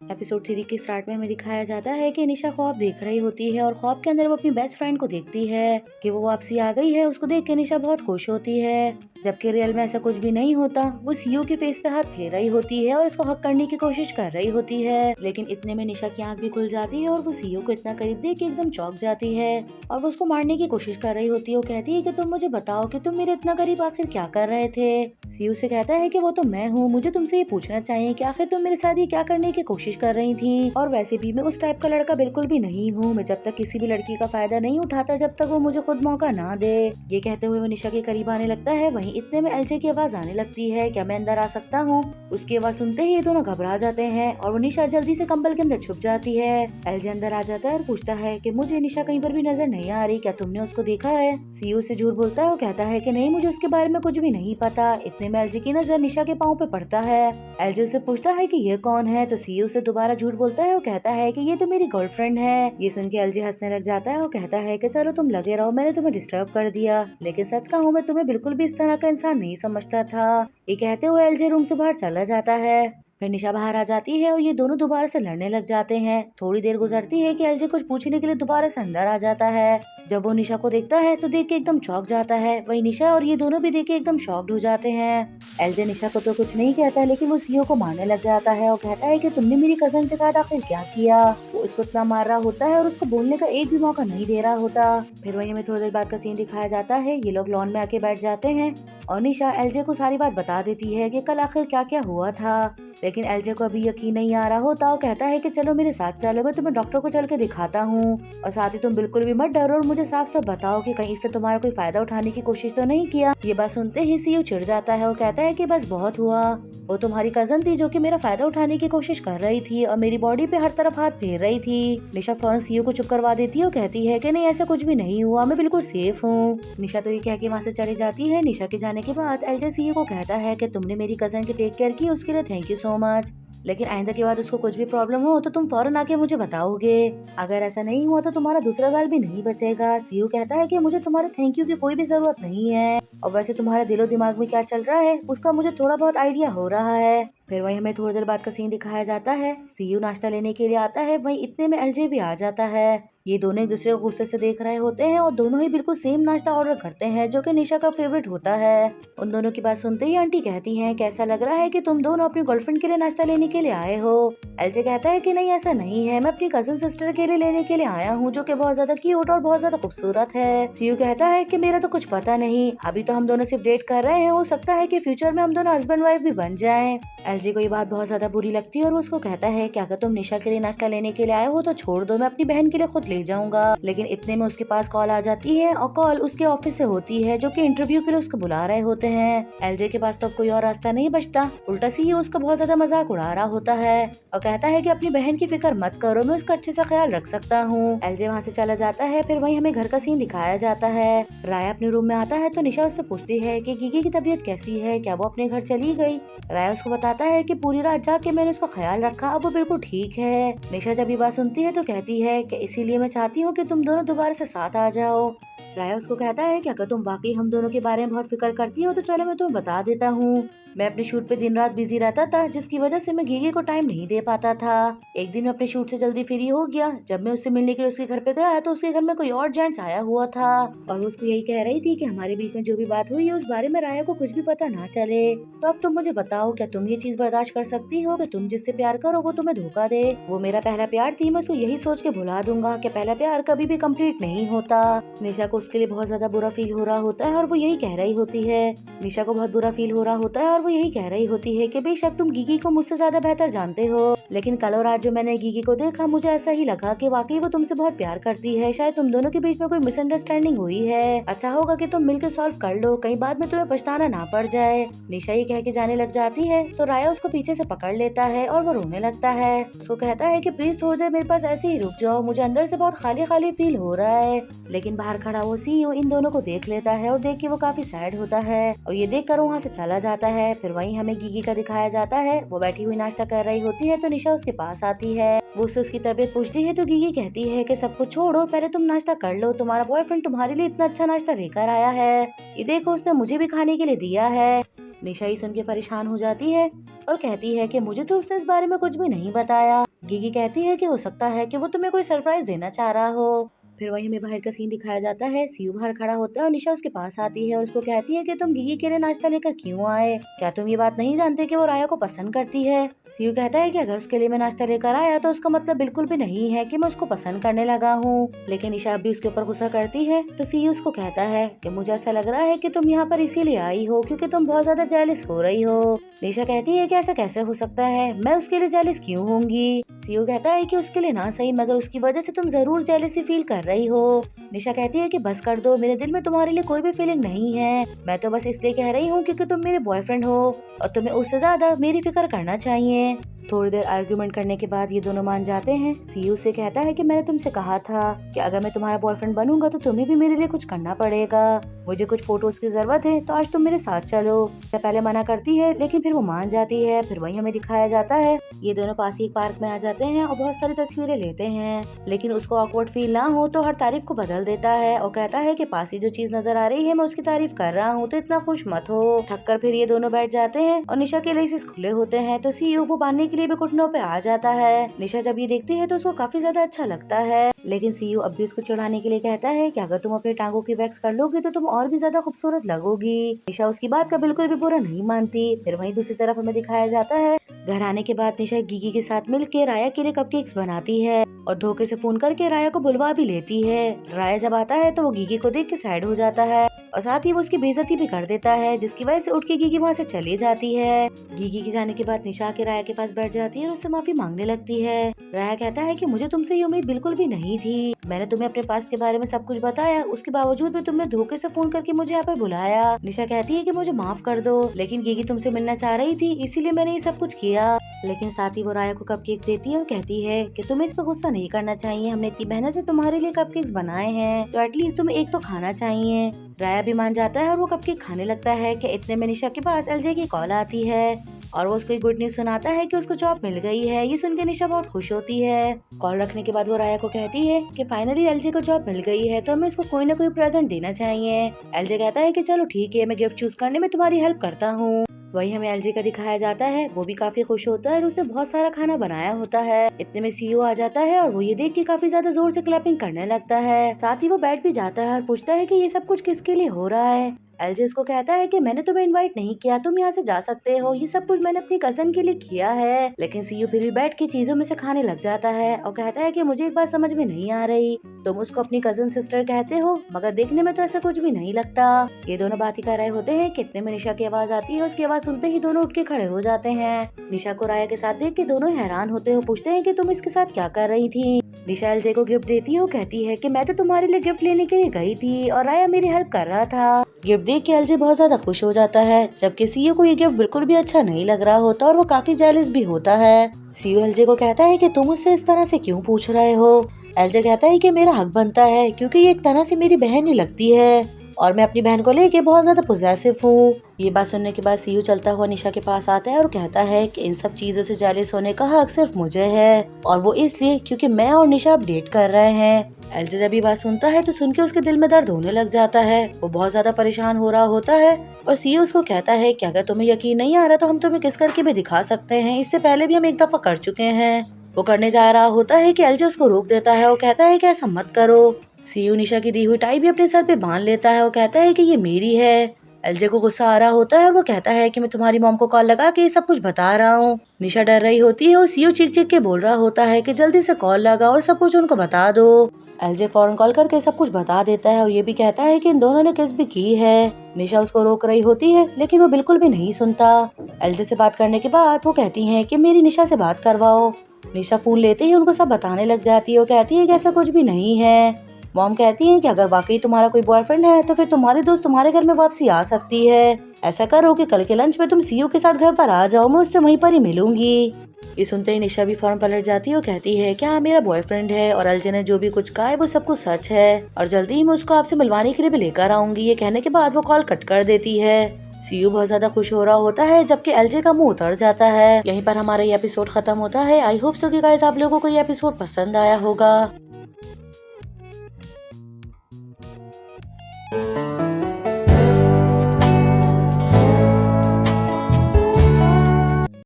Episode 3 के start में हमें दिखाया जाता है कि निशा ख्वाब देख रही होती है और ख्वाब के अंदर वो अपनी बेस्ट फ्रेंड को देखती है कि वो वापसी आ गई है। उसको देख के निशा बहुत खुश होती है, जबकि रियल में ऐसा कुछ भी नहीं होता। वो सीयू के फेस पे हाथ फेर रही होती है और उसको हक करने की कोशिश कर रही होती है, लेकिन इतने में निशा की आंख भी खुल जाती है और वो सीयू को इतना करीब देख के एकदम चौंक जाती है और वो उसको मारने की कोशिश कर रही होती है। वो कहती है कि तुम मुझे बताओ कि तुम मेरे इतना करीब आखिर क्या कर रहे थे। सीयू से कहता है कि वो तो मैं हूँ, मुझे तुमसे ये पूछना चाहिए कि आखिर तुम मेरे साथ ये क्या करने की कोशिश कर रही थी। और वैसे भी मैं उस टाइप का लड़का बिल्कुल भी नहीं हूँ। मैं जब तक किसी भी लड़की का फायदा नहीं उठाता जब तक वो मुझे खुद मौका ना दे। ये कहते हुए वो निशा के करीब आने लगता है। वहीं इतने में एलजे की आवाज आने लगती है, क्या मैं अंदर आ सकता हूँ। उसकी आवाज सुनते ही ये दोनों घबरा जाते हैं और वो निशा जल्दी से कंबल के अंदर छुप जाती है। एलजे अंदर आ जाता है और पूछता है कि मुझे निशा कहीं पर भी नजर नहीं आ रही, क्या तुमने उसको देखा है। सीयू से झूठ बोलता है। वो कहता है कि नहीं, मुझे उसके बारे में कुछ भी नहीं पता। इतने में एलजे की नजर निशा के पाँव पे पड़ता है। एलजे से पूछता है कि ये कौन है, तो सीयू से दोबारा झूठ बोलता है। वो कहता है कि ये तो मेरी गर्लफ्रेंड है। ये सुन के एलजे हंसने लग जाता है। वो कहता है कि चलो तुम लगे रहो, मैंने तुम्हें डिस्टर्ब कर दिया, लेकिन सच कहूँ मैं तुम्हें बिल्कुल भी इस तरह का इंसान नहीं समझता था। ये कहते हुए एलजे रूम से बाहर चला जाता है। फिर निशा बाहर आ जाती है और ये दोनों दोबारा से लड़ने लग जाते हैं। थोड़ी देर गुजरती है कि एलजे कुछ पूछने के लिए दोबारा से अंदर आ जाता है। जब वो निशा को देखता है तो देख के एकदम चौंक जाता है। वही निशा और ये दोनों भी देख के एकदम शॉक्ड हो जाते हैं। एलजे निशा को तो कुछ नहीं कहता, लेकिन वो सीओ को मारने लग जाता है और कहता है कि तुमने मेरी कजन के साथ आखिर क्या किया। वो उसको इतना मार रहा होता है और उसको बोलने का एक भी मौका नहीं दे रहा होता। फिर वही हमें थोड़ी देर बाद का सीन दिखाया जाता है। ये लोग लॉन में आके बैठ जाते हैं और निशा एलजे को सारी बात बता देती है कि कल आखिर क्या क्या हुआ था, लेकिन एलजे को अभी यकीन नहीं आ रहा होता। वो कहता है कि चलो मेरे साथ चलो, मैं तुम्हें डॉक्टर को चल के दिखाता हूँ और साथ ही तुम बिल्कुल भी मत डरो और मुझे साफ साफ बताओ कि कहीं इससे तुम्हारा कोई फायदा उठाने की कोशिश तो नहीं किया। ये बात सुनते ही सीयू चिढ़ जाता है। वो कहता है कि बस बहुत हुआ, वो तुम्हारी कजन थी जो कि मेरा फायदा उठाने की कोशिश कर रही थी और मेरी बॉडी पे हर तरफ हाथ फेर रही थी। निशा फौरन सीयू को चुप करवा देती है। वो कहती है कि नहीं, ऐसा कुछ भी नहीं हुआ, मैं बिल्कुल सेफ हूँ। निशा तो ये कह के वहाँ से चली जाती है। निशा के जाने के बाद एलजे सीयू को कहता है कि तुमने मेरी कजन की टेक केयर की, उसके लिए थैंक यू सो मच, लेकिन आइंदा के बाद उसको कुछ भी प्रॉब्लम हो तो तुम फौरन आके मुझे बताओगे। अगर ऐसा नहीं हुआ तो तुम्हारा दूसरा गाल भी नहीं बचेगा। सीयू कहता है कि मुझे तुम्हारे थैंक यू की कोई भी जरूरत नहीं है और वैसे तुम्हारे दिलो दिमाग में क्या चल रहा है उसका मुझे थोड़ा बहुत आइडिया हो रहा है। फिर वही हमें थोड़ी देर बाद का सीन दिखाया जाता है। सीयू नाश्ता लेने के लिए आता है। वही इतने में एलजे भी आ जाता है। ये दोनों एक दूसरे को गुस्से से देख रहे होते हैं और दोनों ही बिल्कुल सेम नाश्ता ऑर्डर करते हैं जो कि निशा का फेवरेट होता है। उन दोनों की बात सुनते ही आंटी कहती हैं, कैसा लग रहा है कि तुम दोनों अपनी गर्लफ्रेंड के लिए नाश्ता लेने के लिए आए हो। एलजे कहता है कि नहीं, ऐसा नहीं है, मैं अपनी कजन सिस्टर के लिए लेने के लिए आया हूँ जो कि बहुत ज्यादा क्यूट और बहुत ज्यादा खूबसूरत है। सीयू कहता है कि मेरा तो कुछ पता नहीं, अभी तो हम दोनों सिर्फ डेट कर रहे हैं, हो सकता है कि फ्यूचर में हम दोनों हस्बैंड वाइफ भी बन जाएं। एलजे को ये बात बहुत ज्यादा बुरी लगती है और वो उसको कहता है कि अगर तुम निशा के लिए नाश्ता लेने के लिए आए हो तो छोड़ दो, मैं अपनी बहन के लिए खुद ले जाऊंगा। लेकिन इतने में उसके पास कॉल आ जाती है और कॉल उसके ऑफिस से होती है जो कि इंटरव्यू के लिए उसको बुला रहे होते हैं। एलजे के पास तो अब कोई और रास्ता नहीं बचता, उल्टा सीयू उसका बहुत ज्यादा मजाक उड़ा रहा होता है और कहता है कि अपनी बहन की फिक्र मत करो, मैं उसका अच्छे से ख्याल रख सकता हूँ। एलजे वहाँ से चला जाता है। फिर वहीं हमें घर का सीन दिखाया जाता है। राय अपने रूम में आता है तो निशा उससे पूछती है कि गीगी की तबीयत कैसी है, क्या वो अपने घर चली गई। राय उसको बताता है कि पूरी रात जाग के मैंने उसका ख्याल रखा, अब वो बिल्कुल ठीक है। निशा जब ये बात सुनती है तो कहती है कि इसीलिए मैं चाहती हूँ कि तुम दोनों दोबारा से साथ आ जाओ। राय उसको कहता है कि अगर तुम वाकई हम दोनों के बारे में बहुत फिक्र करती हो तो चलो मैं तुम्हें बता देता हूँ, मैं अपने शूट पे दिन रात बिजी रहता था जिसकी वजह से मैं गीगी को टाइम नहीं दे पाता था। एक दिन मैं अपने शूट से जल्दी फ्री हो गया, जब मैं उससे मिलने के लिए उसके घर पे गया तो उसके घर में कोई और जेंट्स आया हुआ था और वो उसको यही कह रही थी कि हमारे बीच में जो भी बात हुई है उस बारे में राय को कुछ भी पता ना चले। तो अब तुम मुझे बताओ, क्या तुम ये चीज बर्दाश्त कर सकती हो कि तुम जिससे प्यार करो वो तुम्हें धोखा दे। वो मेरा पहला प्यार थी, मैं उसको यही सोच के भुला दूंगा कि पहला प्यार कभी भी कंप्लीट नहीं होता। निशा को उसके लिए बहुत ज्यादा बुरा फील हो रहा होता है और वो यही कह रही होती है। निशा को बहुत बुरा फील हो रहा होता है और वो यही कह रही होती है कि बेशक तुम गीगी को मुझसे ज्यादा बेहतर जानते हो, लेकिन कल और आज जो मैंने गीगी को देखा मुझे ऐसा ही लगा कि वाकई वो तुमसे बहुत प्यार करती है। शायद तुम दोनों के बीच में कोई मिसअंडरस्टैंडिंग हुई है, अच्छा होगा कि तुम मिलकर सॉल्व कर लो, कहीं बाद में तुम्हें पछताना ना पड़ जाए। निशा ये कह के जाने लग जाती है तो राया उसको पीछे से पकड़ लेता है और वो रोने लगता है। उसको कहता है कि प्लीज थोड़ी देर मेरे पास ऐसे ही रुक जाओ, मुझे अंदर से बहुत खाली खाली फील हो रहा है। लेकिन बाहर खड़ा वो सीईओ इन दोनों को देख लेता है और देख के वो काफी सैड होता है और ये देख कर वहाँ से चला जाता है। फिर वहीं हमें गीगी का दिखाया जाता है। वो बैठी हुई नाश्ता कर रही होती है तो निशा उसके पास आती है। वो उससे उसकी तबीयत पूछती है तो गीगी कहती है कि सब कुछ छोड़ो, पहले तुम नाश्ता कर लो, तुम्हारा बॉयफ्रेंड तुम्हारे लिए इतना अच्छा नाश्ता लेकर आया है, ये देखो उसने मुझे भी खाने के लिए दिया है। निशा ही सुन के परेशान हो जाती है और कहती है कि मुझे तो उसने इस बारे में कुछ भी नहीं बताया। गिगी कहती है कि हो सकता है कि वो तुम्हें कोई सरप्राइज देना चाह रहा हो। फिर वही हमें बाहर का सीन दिखाया जाता है। सीयू बाहर खड़ा होता है और निशा उसके पास आती है और उसको कहती है कि तुम गिगी के लिए नाश्ता लेकर क्यों आए? क्या तुम ये बात नहीं जानते कि वो राया को पसंद करती है? सीयू कहता है कि अगर उसके लिए मैं नाश्ता लेकर आया तो उसका मतलब बिल्कुल भी नहीं है कि मैं उसको पसंद करने लगा हूँ। लेकिन निशा भी उसके ऊपर गुस्सा करती है तो सीयू उसको कहता है कि मुझे ऐसा लग रहा है कि तुम यहाँ पर इसीलिए आई हो क्योंकि तुम बहुत ज्यादा जेलस हो रही हो। निशा कहती है कि ऐसा कैसे हो सकता है, मैं उसके लिए जेलस क्यों होंगी? सीयू कहता है कि उसके लिए ना सही मगर उसकी वजह से तुम जरूर जेलसी फील कर रही हो। निशा कहती है कि बस कर दो, मेरे दिल में तुम्हारे लिए कोई भी फीलिंग नहीं है। मैं तो बस इसलिए कह रही हूँ क्योंकि तुम मेरे बॉयफ्रेंड हो और तुम्हें उससे ज्यादा मेरी फिक्र करना चाहिए। थोड़ी देर आर्ग्यूमेंट करने के बाद ये दोनों मान जाते हैं। सीयू से कहता है कि मैंने तुमसे कहा था कि अगर मैं तुम्हारा बॉयफ्रेंड बनूंगा तो तुम्हें भी मेरे लिए कुछ करना पड़ेगा। मुझे कुछ फोटोज की जरूरत है तो आज तुम मेरे साथ चलो। तो पहले मना करती है लेकिन फिर वो मान जाती है। फिर वही हमें दिखाया जाता है ये दोनों पास ही एक पार्क में आ जाते हैं और बहुत सारी तस्वीरें लेते हैं। लेकिन उसको ऑकवर्ड फील ना हो तो हर तारीफ को बदल देता है और कहता है कि पास ही जो चीज नजर आ रही है मैं उसकी तारीफ कर रहा हूँ तो इतना खुश मत हो। थककर फिर ये दोनों बैठ जाते हैं और निशा के लेसेस खुले होते हैं तो सीयू वो बांधने के लिए भी घुटनों पे आ जाता है। निशा जब ये देखती है तो उसको काफी ज्यादा अच्छा लगता है लेकिन सीयू अब भी उसको चढ़ाने के लिए कहता है कि अगर तुम अपने टांगों की वैक्स कर लोगे तो तुम और भी ज्यादा खूबसूरत लगोगी। निशा उसकी बात का बिल्कुल भी बुरा नहीं मानती। फिर वहीं दूसरी तरफ हमें दिखाया जाता है घर आने के बाद निशा गिगी के साथ मिलकर राया के लिए कपकेक्स बनाती है और धोखे से फोन करके राया को बुलवा भी लेती है। राया जब आता है तो वो गिगी को देख के साइड हो जाता है और साथ ही वो उसकी बेइज्जती भी कर देता है जिसकी वजह से उठ के गिगी वहाँ से चली जाती है। गिगी के जाने के बाद निशा के राया के पास बैठ जाती है और उससे माफी मांगने लगती है। राया कहता है कि मुझे तुमसे ये उम्मीद बिल्कुल भी नहीं थी। मैंने तुम्हें अपने पास्ट के बारे में सब कुछ बताया, उसके बावजूद भी तुमने धोखे से फोन करके मुझे यहाँ पर बुलाया। निशा कहती है कि मुझे माफ कर दो लेकिन गिगी तुमसे मिलना चाह रही थी इसीलिए मैंने ये सब कुछ किया। लेकिन साथ ही वो राया को कपकेक देती है और कहती है कि तुम्हें इस पर गुस्सा नहीं करना चाहिए, हमने इतनी मेहनत से तुम्हारे लिए कपकेक्स बनाए हैं तो एटलीस्ट तुम्हें एक तो खाना चाहिए। राया भी मान जाता है और वो कपकेक खाने लगता है कि इतने में निशा के पास एलजे की कॉल आती है और वो उसको गुड न्यूज सुनाता है कि उसको जॉब मिल गई है। ये सुन के निशा बहुत खुश होती है। कॉल रखने के बाद वो राया को कहती है कि फाइनली एलजे को जॉब मिल गई है तो हमें उसको कोई ना कोई प्रेजेंट देना चाहिए। एलजे कहता है कि चलो ठीक है, मैं गिफ्ट चूज करने में तुम्हारी हेल्प करता हूँ। वही हमें एलजे का दिखाया जाता है, वो भी काफी खुश होता है और उसने बहुत सारा खाना बनाया होता है। इतने में सीईओ आ जाता है और वो ये देख के काफी ज्यादा जोर से क्लैपिंग करने लगता है। साथ ही वो बैठ भी जाता है और पूछता है कि ये सब कुछ किसके लिए हो रहा है। एलजे उसको कहता है कि मैंने तुम्हें इनवाइट नहीं किया, तुम यहाँ से जा सकते हो, ये सब कुछ मैंने अपनी कजन के लिए किया है। लेकिन सीयू फिर भी बैठ के चीजों में से खाने लग जाता है और कहता है कि मुझे एक बात समझ में नहीं आ रही, तुम उसको अपनी कजन सिस्टर कहते हो मगर देखने में तो ऐसा कुछ भी नहीं लगता। ये दोनों बात ही कर रहे होते हैं कि इतने में निशा की आवाज आती है। उसकी आवाज सुनते ही दोनों उठ के खड़े हो जाते हैं। निशा को राया के साथ देख के दोनों हैरान होते हैं, पूछते हैं कि तुम इसके साथ क्या कर रही थी। निशा एलजे को गिफ्ट देती है, वो कहती है कि मैं तो तुम्हारे लिए गिफ्ट लेने के लिए गई थी और राया मेरी हेल्प कर रहा था। गिफ्ट देख के एलजे बहुत ज्यादा खुश हो जाता है जबकि सीयू को ये गिफ्ट बिल्कुल भी अच्छा नहीं लग रहा होता और वो काफी जेलस भी होता है। सीयू एलजे को कहता है कि तुम मुझसे इस तरह से क्यों पूछ रहे हो। एलजे कहता है कि मेरा हक बनता है क्योंकि ये एक तरह से मेरी बहन ही लगती है और मैं अपनी बहन को लेके बहुत ज्यादा पॉजेसिव हूँ। ये बात सुनने के बाद सीयू चलता हुआ निशा के पास आता है और कहता है कि इन सब चीजों से जेलस होने का हक सिर्फ मुझे है और वो इसलिए क्योंकि मैं और निशा अब डेट कर रहे हैं। एलजे जब ये बात सुनता है तो सुन के उसके दिल में दर्द होने लग जाता है, वो बहुत ज्यादा परेशान हो रहा होता है और सीयू उसको कहता है कि अगर तुम्हें यकीन नहीं आ रहा तो हम तुम्हें किस करके भी दिखा सकते हैं, इससे पहले भी हम एक दफा कर चुके हैं। वो करने जा रहा होता है कि एलजे उसको रोक देता है, वो कहता है कि ऐसा मत करो। सीयू निशा की दी हुई टाई भी अपने सर पे बांध लेता है, वो कहता है कि ये मेरी है। एलजे को गुस्सा आ रहा होता है और वो कहता है कि मैं तुम्हारी मॉम को कॉल लगा के ये सब कुछ बता रहा हूँ। निशा डर रही होती है और सीयू चीख चीख के बोल रहा होता है कि जल्दी से कॉल लगा और सब कुछ उनको बता दो। एलजे फौरन कॉल करके सब कुछ बता देता है और ये भी कहता है कि इन दोनों ने किस भी की है। निशा उसको रोक रही होती है लेकिन वो बिल्कुल भी नहीं सुनता। एलजे से बात करने के बाद वो कहती है कि मेरी निशा से बात करवाओ। निशा फोन लेते ही उनको सब बताने लग जाती है, वो कहती है कि ऐसा कुछ भी नहीं है। मॉम कहती है कि अगर वाकई तुम्हारा कोई बॉयफ्रेंड है तो फिर तुम्हारी दोस्त तुम्हारे घर में वापसी आ सकती है। ऐसा करो कि कल के लंच पे तुम सीयू के साथ घर पर आ जाओ, मैं उससे वहीं पर ही मिलूंगी। ये सुनते ही निशा भी फौरन पलट जाती है और कहती है कि हाँ मेरा बॉयफ्रेंड है और एलजे ने जो भी कुछ कहा है वो सब कुछ सच है और जल्दी ही मैं उसको आपसे मिलवाने के लिए भी लेकर आऊंगी। ये कहने के बाद वो कॉल कट कर देती है। सीयू बहुत ज्यादा खुश हो रहा होता है जबकि एलजे का मुंह उतर जाता है। यहीं पर हमारा ये एपिसोड खत्म होता है। आई होप सो कि गाइस आप लोगों को ये एपिसोड पसंद आया होगा।